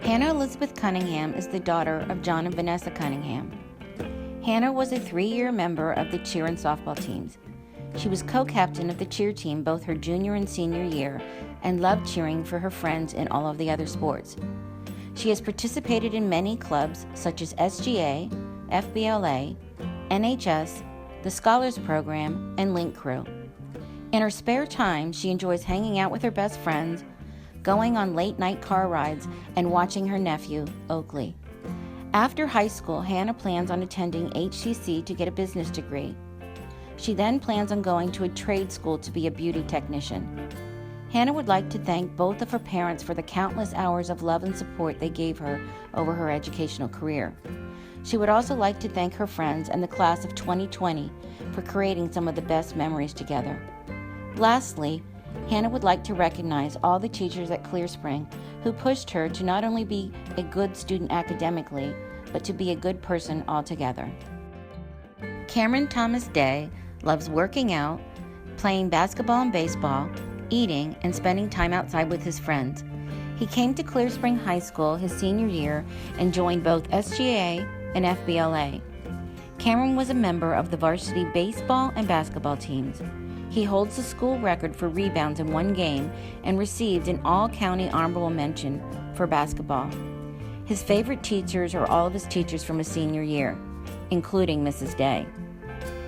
Hannah Elizabeth Cunningham is the daughter of John and Vanessa Cunningham. Hannah was a 3-year member of the cheer and softball teams. She was co-captain of the cheer team both her junior and senior year and loved cheering for her friends in all of the other sports. She has participated in many clubs such as SGA, FBLA, NHS, the Scholars Program, and Link Crew. In her spare time, she enjoys hanging out with her best friends, going on late-night car rides, and watching her nephew, Oakley. After high school, Hannah plans on attending HCC to get a business degree. She then plans on going to a trade school to be a beauty technician. Hannah would like to thank both of her parents for the countless hours of love and support they gave her over her educational career. She would also like to thank her friends and the class of 2020 for creating some of the best memories together. Lastly, Hannah would like to recognize all the teachers at Clear Spring who pushed her to not only be a good student academically, but to be a good person altogether. Cameron Thomas Day loves working out, playing basketball and baseball, eating, and spending time outside with his friends. He came to Clear Spring High School his senior year and joined both SGA and FBLA. Cameron was a member of the varsity baseball and basketball teams. He holds the school record for rebounds in one game and received an all-county honorable mention for basketball. His favorite teachers are all of his teachers from his senior year, including Mrs. Day.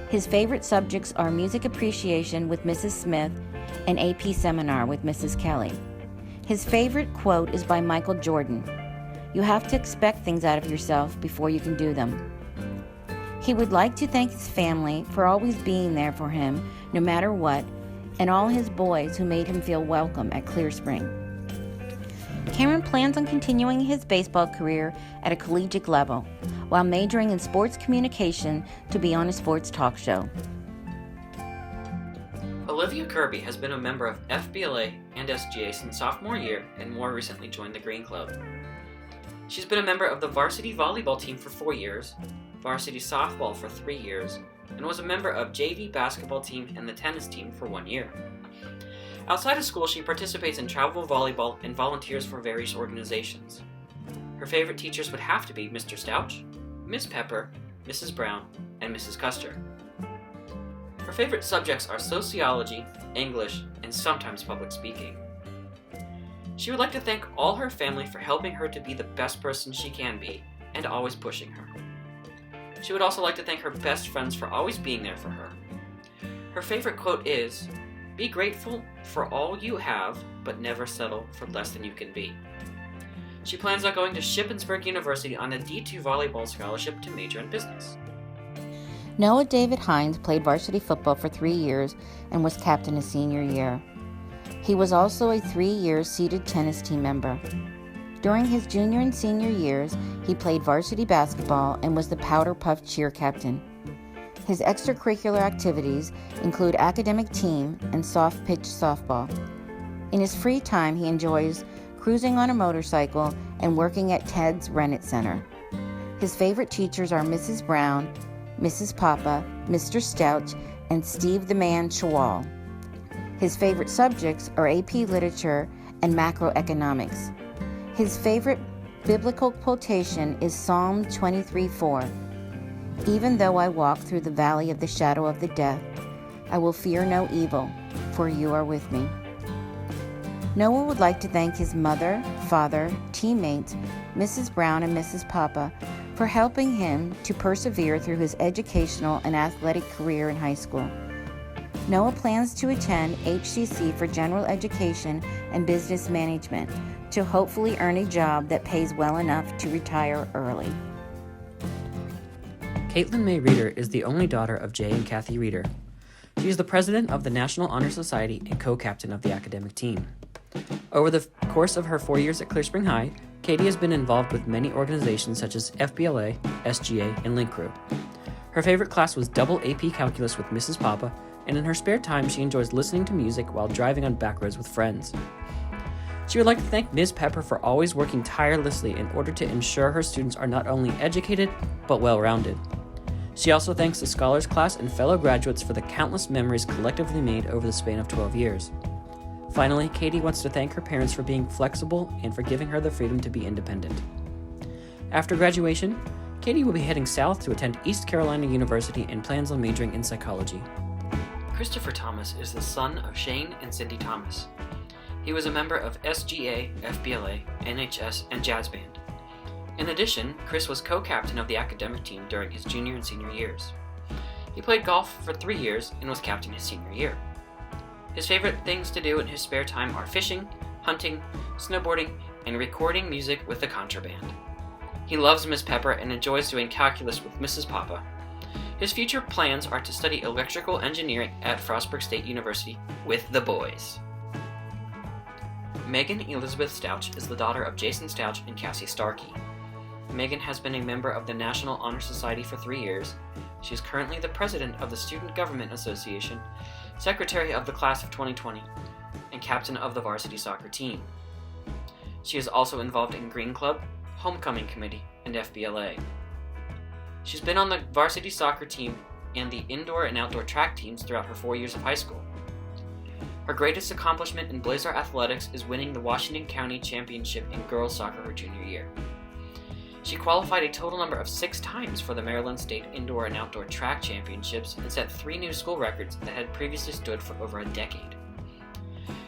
His favorite subjects are music appreciation with Mrs. Smith and AP seminar with Mrs. Kelly. His favorite quote is by Michael Jordan: "You have to expect things out of yourself before you can do them." He would like to thank his family for always being there for him, no matter what, and all his boys who made him feel welcome at Clear Spring. Cameron plans on continuing his baseball career at a collegiate level, while majoring in sports communication to be on a sports talk show. Olivia Kirby has been a member of FBLA and SGA since sophomore year and more recently joined the Green Club. She's been a member of the varsity volleyball team for 4 years, varsity softball for 3 years, and was a member of JV basketball team and the tennis team for 1 year. Outside of school, she participates in travel volleyball and volunteers for various organizations. Her favorite teachers would have to be Mr. Stauch, Ms. Pepper, Mrs. Brown, and Mrs. Custer. Her favorite subjects are sociology, English, and sometimes public speaking. She would like to thank all her family for helping her to be the best person she can be and always pushing her. She would also like to thank her best friends for always being there for her. Her favorite quote is, "Be grateful for all you have, but never settle for less than you can be." She plans on going to Shippensburg University on a D2 volleyball scholarship to major in business. Noah David Heines played varsity football for 3 years and was captain his senior year. He was also a 3-year seeded tennis team member. During his junior and senior years, he played varsity basketball and was the Powder Puff cheer captain. His extracurricular activities include academic team and soft pitch softball. In his free time, he enjoys cruising on a motorcycle and working at Ted's Rennet Center. His favorite teachers are Mrs. Brown, Mrs. Papa, Mr. Stauch, and Steve the Man Chawal. His favorite subjects are AP Literature and Macroeconomics. His favorite biblical quotation is Psalm 23:4. "Even though I walk through the valley of the shadow of the death, I will fear no evil, for you are with me." Noah would like to thank his mother, father, teammates, Mrs. Brown and Mrs. Papa for helping him to persevere through his educational and athletic career in high school. Noah plans to attend HCC for general education and business management to hopefully earn a job that pays well enough to retire early. Katelyn May Reeder is the only daughter of Jay and Kathy Reeder. She is the president of the National Honor Society and co-captain of the academic team. Over the course of her 4 years at Clear Spring High, Katie has been involved with many organizations such as FBLA, SGA, and Link Crew. Her favorite class was double AP Calculus with Mrs. Papa, and in her spare time she enjoys listening to music while driving on back roads with friends. She would like to thank Ms. Pepper for always working tirelessly in order to ensure her students are not only educated, but well-rounded. She also thanks the Scholars class and fellow graduates for the countless memories collectively made over the span of 12 years. Finally, Katie wants to thank her parents for being flexible and for giving her the freedom to be independent. After graduation, Katie will be heading south to attend East Carolina University and plans on majoring in psychology. Christopher Thomas is the son of Shane and Cindy Thomas. He was a member of SGA, FBLA, NHS, and jazz band. In addition, Chris was co-captain of the academic team during his junior and senior years. He played golf for 3 years and was captain his senior year. His favorite things to do in his spare time are fishing, hunting, snowboarding, and recording music with the contraband. He loves Miss Pepper and enjoys doing calculus with Mrs. Papa. His future plans are to study electrical engineering at Frostburg State University with the boys. Megan Elizabeth Stauch is the daughter of Jason Stauch and Cassie Starkey. Megan has been a member of the National Honor Society for 3 years. She is currently the president of the Student Government Association, secretary of the class of 2020, and captain of the varsity soccer team. She is also involved in Green Club, Homecoming Committee, and FBLA. She's been on the varsity soccer team and the indoor and outdoor track teams throughout her 4 years of high school. Her greatest accomplishment in Blazer athletics is winning the Washington County Championship in girls soccer her junior year. She qualified a total number of 6 times for the Maryland State Indoor and Outdoor Track Championships and set 3 new school records that had previously stood for over a decade.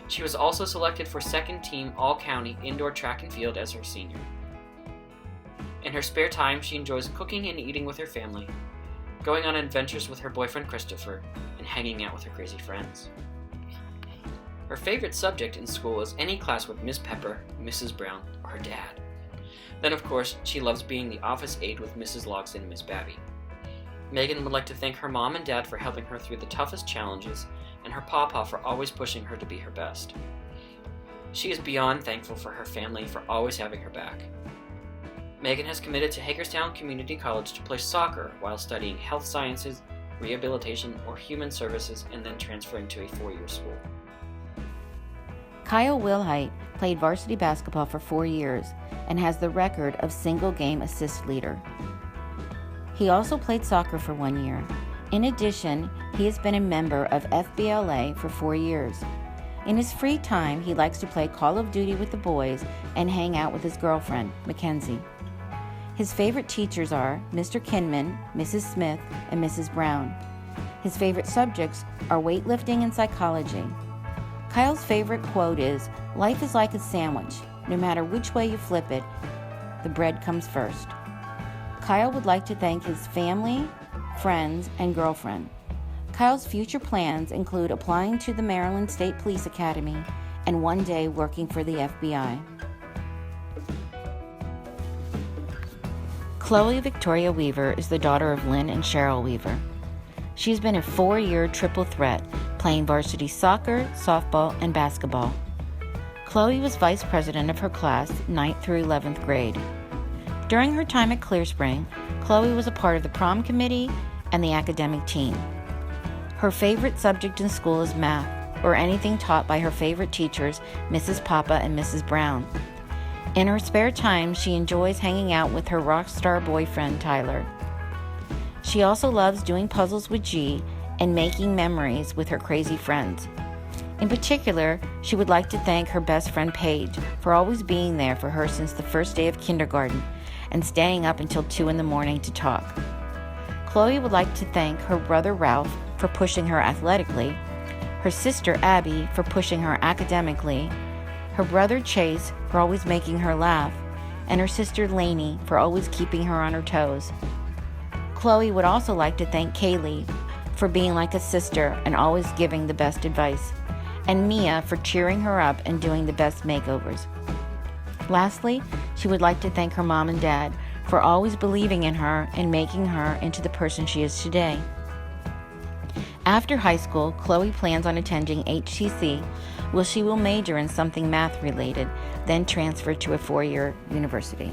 She was also selected for second team All-County Indoor Track and Field as her senior. In her spare time, she enjoys cooking and eating with her family, going on adventures with her boyfriend Christopher, and hanging out with her crazy friends. Her favorite subject in school is any class with Miss Pepper, Mrs. Brown, or her dad. Then, of course, she loves being the office aide with Mrs. Logston and Miss Babby. Megan would like to thank her mom and dad for helping her through the toughest challenges, and her papa for always pushing her to be her best. She is beyond thankful for her family for always having her back. Megan has committed to Hagerstown Community College to play soccer while studying health sciences, rehabilitation, or human services, and then transferring to a 4-year school. Kyle Willhite played varsity basketball for 4 years and has the record of single-game assist leader. He also played soccer for 1 year. In addition, he has been a member of FBLA for 4 years. In his free time, he likes to play Call of Duty with the boys and hang out with his girlfriend, Mackenzie. His favorite teachers are Mr. Kinman, Mrs. Smith, and Mrs. Brown. His favorite subjects are weightlifting and psychology. Kyle's favorite quote is, "Life is like a sandwich. No matter which way you flip it, the bread comes first." Kyle would like to thank his family, friends, and girlfriend. Kyle's future plans include applying to the Maryland State Police Academy and one day working for the FBI. Chloe Victoria Weaver is the daughter of Lynn and Cheryl Weaver. She's been a 4-year triple threat, playing varsity soccer, softball, and basketball. Chloe was vice president of her class, 9th through 11th grade. During her time at Clear Spring, Chloe was a part of the Prom committee and the academic team. Her favorite subject in school is math, or anything taught by her favorite teachers, Mrs. Papa and Mrs. Brown. In her spare time, she enjoys hanging out with her rock star boyfriend, Tyler. She also loves doing puzzles with G and making memories with her crazy friends. In particular, she would like to thank her best friend Paige for always being there for her since the first day of kindergarten and staying up until 2 a.m. to talk. Chloe would like to thank her brother Ralph for pushing her athletically, her sister Abby for pushing her academically, her brother Chase for always making her laugh, and her sister Lainey for always keeping her on her toes. Chloe would also like to thank Kaylee for being like a sister and always giving the best advice, and Mia for cheering her up and doing the best makeovers. Lastly, she would like to thank her mom and dad for always believing in her and making her into the person she is today. After high school, Chloe plans on attending HTC, where she will major in something math related, then transfer to a 4-year university.